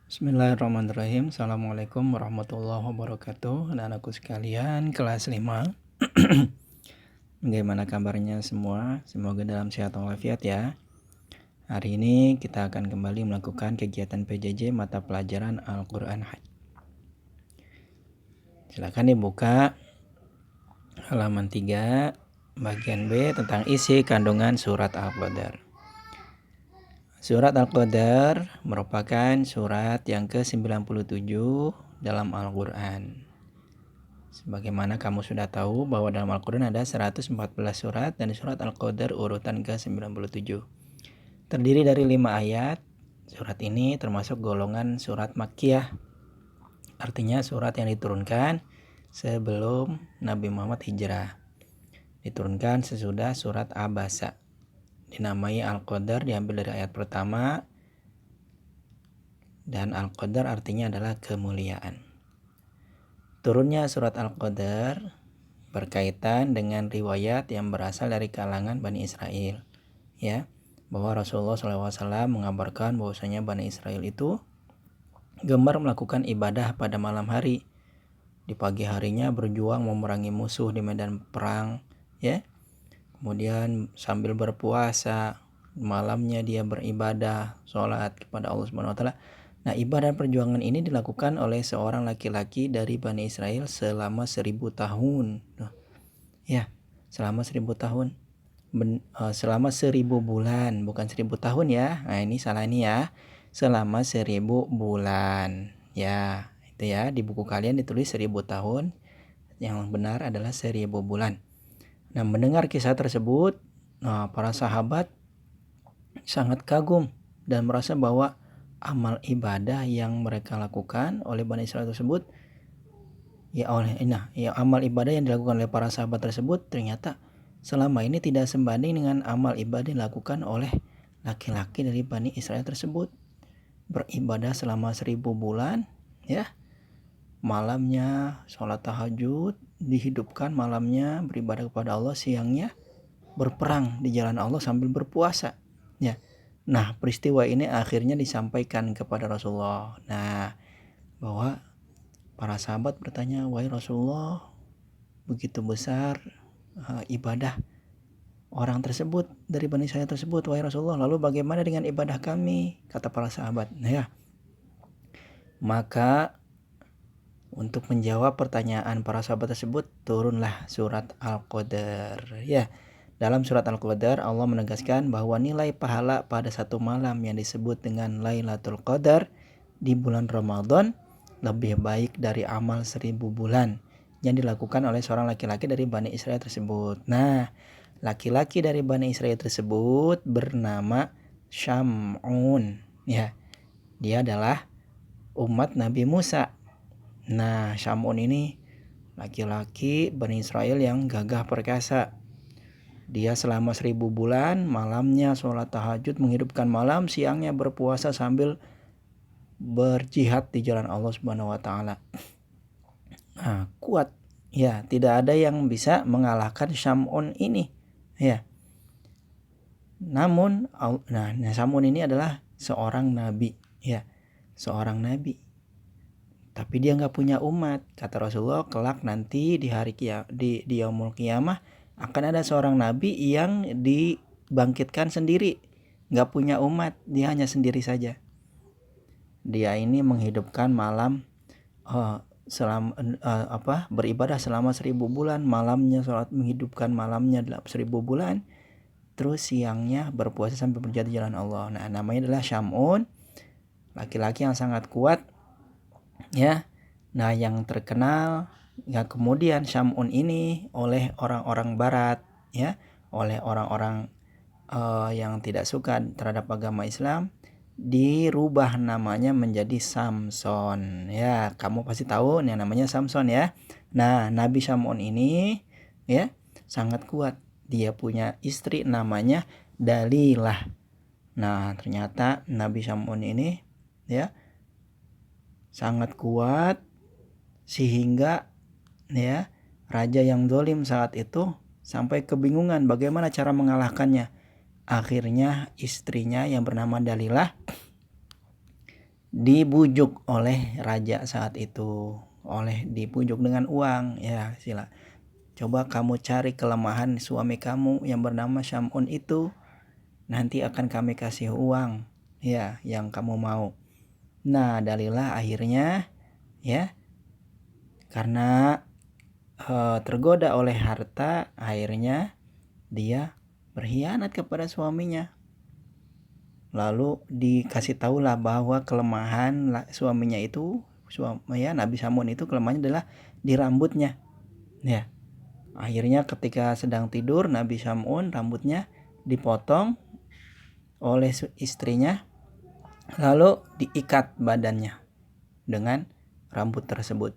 Bismillahirrahmanirrahim. Assalamualaikum warahmatullahi wabarakatuh. Anak-anakku sekalian, kelas 5. Bagaimana kabarnya semua? Semoga dalam sehat walafiat ya. Hari ini kita akan kembali melakukan kegiatan PJJ mata pelajaran Al-Quran. Silakan dibuka halaman 3 bagian B tentang isi kandungan surat Al-Qadar. Surat Al-Qadar merupakan surat yang ke-97 dalam Al-Quran. Sebagaimana kamu sudah tahu bahwa dalam Al-Quran ada 114 surat dan surat Al-Qadar urutan ke-97. Terdiri dari 5 ayat. Surat ini termasuk golongan surat Makkiyah. Artinya surat yang diturunkan sebelum Nabi Muhammad hijrah. Diturunkan sesudah surat Abasa. Dinamai Al-Qadar diambil dari ayat pertama, dan Al-Qadar artinya adalah kemuliaan. Turunnya surat Al-Qadar berkaitan dengan riwayat yang berasal dari kalangan Bani Israel, ya, bahwa Rasulullah SAW mengabarkan bahwasanya Bani Israel itu gemar melakukan ibadah pada malam hari. Di pagi harinya berjuang memerangi musuh di medan perang, ya. Kemudian sambil berpuasa, malamnya dia beribadah, sholat kepada Allah Subhanahu wa taala. Nah, ibadah perjuangan ini dilakukan oleh seorang laki-laki dari Bani Israel selama 1000 tahun. Ya, selama 1000 tahun. Selama 1000 bulan, bukan 1000 tahun ya. Nah, ini salah ini ya. Selama 1000 bulan. Ya, itu ya, di buku kalian ditulis 1000 tahun. Yang benar adalah 1000 bulan. Nah, mendengar kisah tersebut, para sahabat sangat kagum dan merasa bahwa amal ibadah yang mereka lakukan oleh Bani Israel tersebut, amal ibadah yang dilakukan oleh para sahabat tersebut ternyata selama ini tidak sebanding dengan amal ibadah yang dilakukan oleh laki-laki dari Bani Israel tersebut. Beribadah selama 1000 bulan, ya. Malamnya sholat tahajud, dihidupkan malamnya beribadah kepada Allah, siangnya berperang di jalan Allah sambil berpuasa, ya. Nah, peristiwa ini akhirnya disampaikan kepada Rasulullah. Nah, bahwa para sahabat bertanya, "Wahai Rasulullah, begitu besar ibadah orang tersebut dari Bani Israil tersebut, wahai Rasulullah, lalu bagaimana dengan ibadah kami?" Kata para sahabat. Nah, ya. Maka untuk menjawab pertanyaan para sahabat tersebut, turunlah surat Al-Qadar, ya. Dalam surat Al-Qadar, Allah menegaskan bahwa nilai pahala pada satu malam yang disebut dengan Lailatul Qadar di bulan Ramadan lebih baik dari amal 1000 bulan yang dilakukan oleh seorang laki-laki dari Bani Israel tersebut. Nah, laki-laki dari Bani Israel tersebut bernama Syam'un, ya. Dia adalah umat Nabi Musa. Nah, Syam'un ini laki-laki Bani Israel yang gagah perkasa. Dia selama 1000 bulan, malamnya sholat tahajud menghidupkan malam, siangnya berpuasa sambil berjihad di jalan Allah Subhanahu wa taala. Nah, kuat. Ya, tidak ada yang bisa mengalahkan Syam'un ini, ya. Namun, Syam'un ini adalah seorang nabi, ya. Seorang nabi. Tapi dia nggak punya umat. Kata Rasulullah, kelak nanti di hari di yaumul qiyamah akan ada seorang nabi yang dibangkitkan sendiri, nggak punya umat, dia hanya sendiri saja. Dia ini menghidupkan malam beribadah selama 1000 bulan, malamnya sholat menghidupkan malamnya 1000 bulan, terus siangnya berpuasa sampai berjihad di jalan Allah. Nah, namanya adalah Syam'un, laki-laki yang sangat kuat, ya. Nah, yang terkenal ya kemudian Syam'un ini oleh orang-orang barat, ya, oleh orang-orang yang tidak suka terhadap agama Islam, dirubah namanya menjadi Samson, ya. Kamu pasti tahu yang namanya Samson, ya. Nah, Nabi Syam'un ini, ya, sangat kuat. Dia punya istri namanya Dalilah. Nah, ternyata Nabi Syam'un ini, ya, sangat kuat sehingga, ya, raja yang zalim saat itu sampai kebingungan bagaimana cara mengalahkannya. Akhirnya istrinya yang bernama Dalilah dibujuk oleh raja saat itu, dibujuk dengan uang, ya coba kamu cari kelemahan suami kamu yang bernama Syam'un itu, nanti akan kami kasih uang ya yang kamu mau. Nah, Dalilah akhirnya ya karena tergoda oleh harta, akhirnya dia berkhianat kepada suaminya. Lalu dikasih tahulah bahwa kelemahan suaminya itu, Nabi Samun itu kelemahannya adalah di rambutnya. Ya. Akhirnya ketika sedang tidur, Nabi Samun rambutnya dipotong oleh istrinya, lalu diikat badannya dengan rambut tersebut.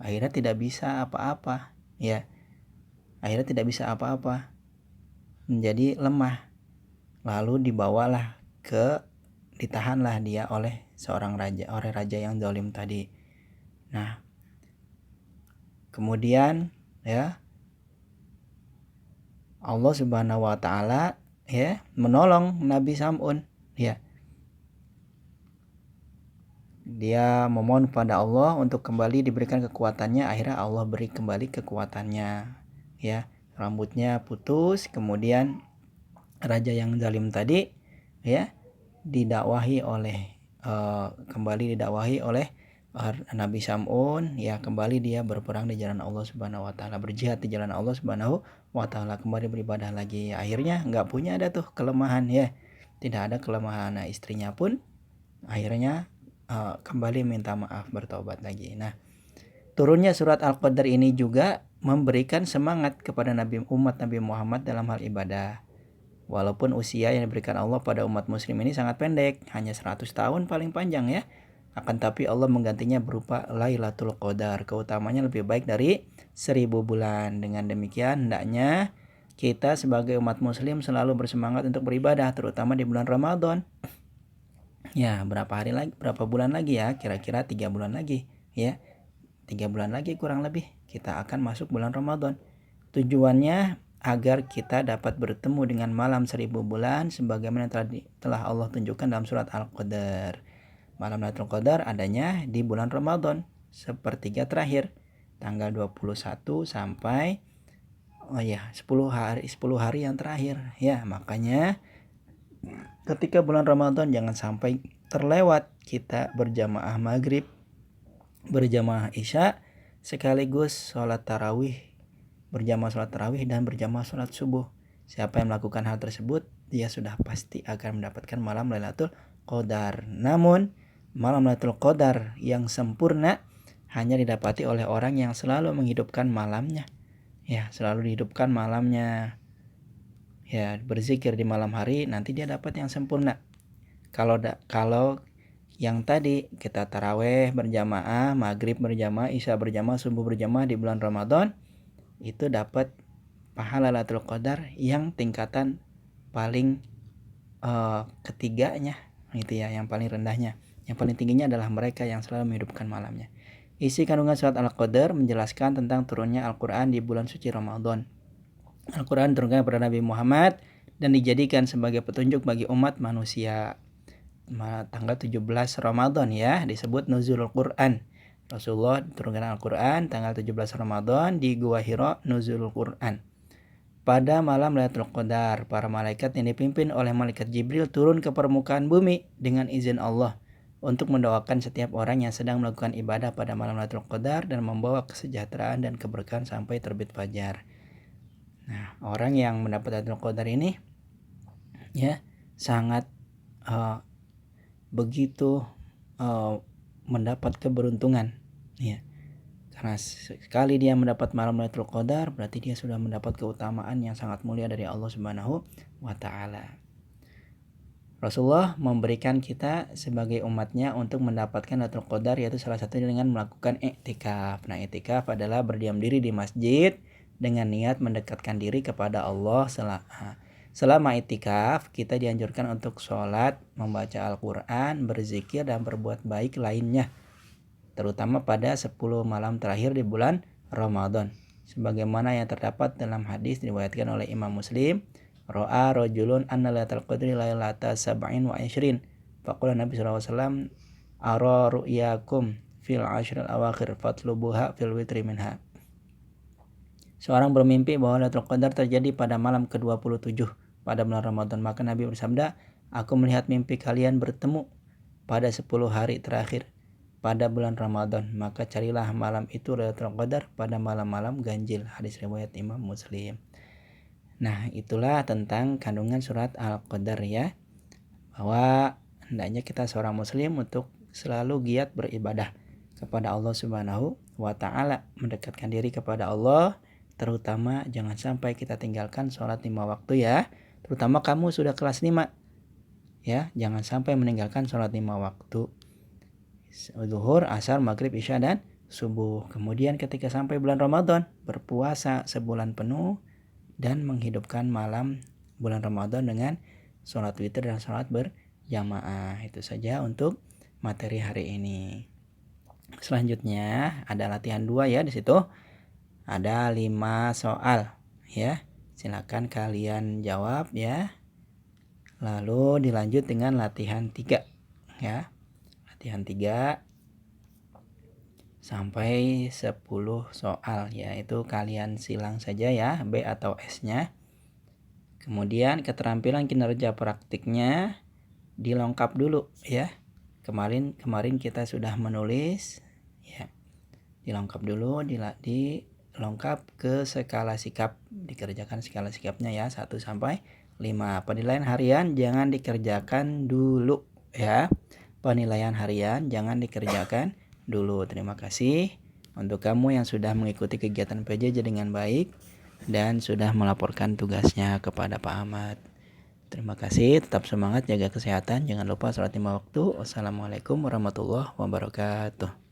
Akhirnya tidak bisa apa-apa, ya. Akhirnya tidak bisa apa-apa, menjadi lemah. Lalu ditahanlah dia oleh seorang raja, oleh raja yang zalim tadi. Nah, kemudian ya Allah Subhanahu wa taala ya menolong Nabi Sam'un, ya. Dia memohon kepada Allah untuk kembali diberikan kekuatannya, akhirnya Allah beri kembali kekuatannya, ya. Rambutnya putus, kemudian raja yang zalim tadi ya kembali didakwahi oleh Nabi Sam'un, ya, kembali dia berperang di jalan Allah Subhanahu wa taala, berjihad di jalan Allah Subhanahu wa taala, kembali beribadah lagi. Akhirnya nggak punya ada tuh kelemahan, ya. Tidak ada kelemahan. Nah, istrinya pun akhirnya kembali minta maaf, bertobat lagi. Nah, turunnya surat Al-Qadar ini juga memberikan semangat kepada umat Nabi Muhammad dalam hal ibadah. Walaupun usia yang diberikan Allah pada umat muslim ini sangat pendek, hanya 100 tahun paling panjang, ya. Akan tapi Allah menggantinya berupa Lailatul Qadar. Keutamanya lebih baik dari 1000 bulan. Dengan demikian hendaknya kita sebagai umat muslim selalu bersemangat untuk beribadah, terutama di bulan Ramadan. Ya, berapa bulan lagi ya? Kira-kira 3 bulan lagi, ya. 3 bulan lagi kurang lebih kita akan masuk bulan Ramadan. Tujuannya agar kita dapat bertemu dengan malam 1000 bulan sebagaimana telah Allah tunjukkan dalam surat Al-Qadar. Malam Lailatul Qadar adanya di bulan Ramadan, sepertiga terakhir, tanggal 21 sampai 10 hari yang terakhir, ya. Makanya ketika bulan Ramadan jangan sampai terlewat kita berjamaah maghrib, berjamaah isya, sekaligus sholat tarawih, berjamaah sholat tarawih dan berjamaah sholat subuh. Siapa yang melakukan hal tersebut, dia sudah pasti akan mendapatkan malam Lailatul Qadar. Namun malam Lailatul Qadar yang sempurna hanya didapati oleh orang yang selalu menghidupkan malamnya, ya, selalu dihidupkan malamnya, ya, berzikir di malam hari, nanti dia dapat yang sempurna. Kalau yang tadi kita taraweh berjamaah, maghrib berjamaah, isya berjamaah, subuh berjamaah di bulan Ramadan, itu dapat pahala Lailatul Qadar yang tingkatan paling ketiganya, gitu ya, yang paling rendahnya. Yang paling tingginya adalah mereka yang selalu menghidupkan malamnya. Isi kandungan surat Al-Qadar menjelaskan tentang turunnya Al-Quran di bulan suci Ramadan. Al-Quran diturunkan kepada Nabi Muhammad dan dijadikan sebagai petunjuk bagi umat manusia. Tanggal 17 Ramadan, ya, disebut Nuzulul Quran. Rasulullah turunkan Al-Quran tanggal 17 Ramadan di Gua Hira, Nuzulul Quran. Pada malam Lailatul Qadar, para malaikat yang dipimpin oleh malaikat Jibril turun ke permukaan bumi dengan izin Allah untuk mendoakan setiap orang yang sedang melakukan ibadah pada malam Lailatul Qadar dan membawa kesejahteraan dan keberkahan sampai terbit fajar. Nah, orang yang mendapat Lailatul Qadar ini, ya, sangat begitu mendapat keberuntungan, ya. Karena sekali dia mendapat malam Lailatul Qadar, berarti dia sudah mendapat keutamaan yang sangat mulia dari Allah Subhanahu wa taala. Rasulullah memberikan kita sebagai umatnya untuk mendapatkan Lailatul Qadar, yaitu salah satunya dengan melakukan i'tikaf. Nah, i'tikaf adalah berdiam diri di masjid dengan niat mendekatkan diri kepada Allah. Selama i'tikaf, kita dianjurkan untuk sholat, membaca Al-Quran, berzikir, dan berbuat baik lainnya, terutama pada 10 malam terakhir di bulan Ramadan. Sebagaimana yang terdapat dalam hadis diriwayatkan oleh Imam Muslim, Ra'a rajulun anna Lailatul Qadri lailata sab'in wa ishrin. Faqala Nabi SAW, ara ru'yakum fil ashril awakhir fatlubuha fil witri minha. Seorang bermimpi bahwa Lailatul Qadar terjadi pada malam ke-27 pada bulan Ramadan, maka Nabi bersabda, aku melihat mimpi kalian bertemu pada 10 hari terakhir pada bulan Ramadan, maka carilah malam itu Lailatul Qadar pada malam-malam ganjil. Hadis riwayat Imam Muslim. Nah, itulah tentang kandungan surat Al-Qadar ya, bahwa hendaknya kita seorang muslim untuk selalu giat beribadah kepada Allah Subhanahu wa taala, mendekatkan diri kepada Allah, terutama jangan sampai kita tinggalkan sholat 5 waktu ya. Terutama kamu sudah kelas 5 ya, jangan sampai meninggalkan sholat 5 waktu. Zuhur, asar, maghrib, isya dan subuh. Kemudian ketika sampai bulan Ramadan, berpuasa sebulan penuh dan menghidupkan malam bulan Ramadan dengan sholat witir dan sholat berjamaah. Itu saja untuk materi hari ini. Selanjutnya ada latihan 2 ya, di situ ada 5 soal ya. Silakan kalian jawab ya. Lalu dilanjut dengan latihan 3 ya. Latihan 3 sampai 10 soal ya, itu kalian silang saja ya B atau S-nya. Kemudian keterampilan kinerja praktiknya dilengkap dulu ya. Kemarin kita sudah menulis ya. Dilengkap dulu, dilengkap ke skala sikap, dikerjakan skala sikapnya ya 1 sampai 5. Penilaian harian jangan dikerjakan dulu ya. Penilaian harian jangan dikerjakan dulu. Terima kasih untuk kamu yang sudah mengikuti kegiatan PJJ dengan baik dan sudah melaporkan tugasnya kepada Pak Ahmad. Terima kasih, tetap semangat, jaga kesehatan, jangan lupa sholat 5 waktu. Wassalamualaikum warahmatullahi wabarakatuh.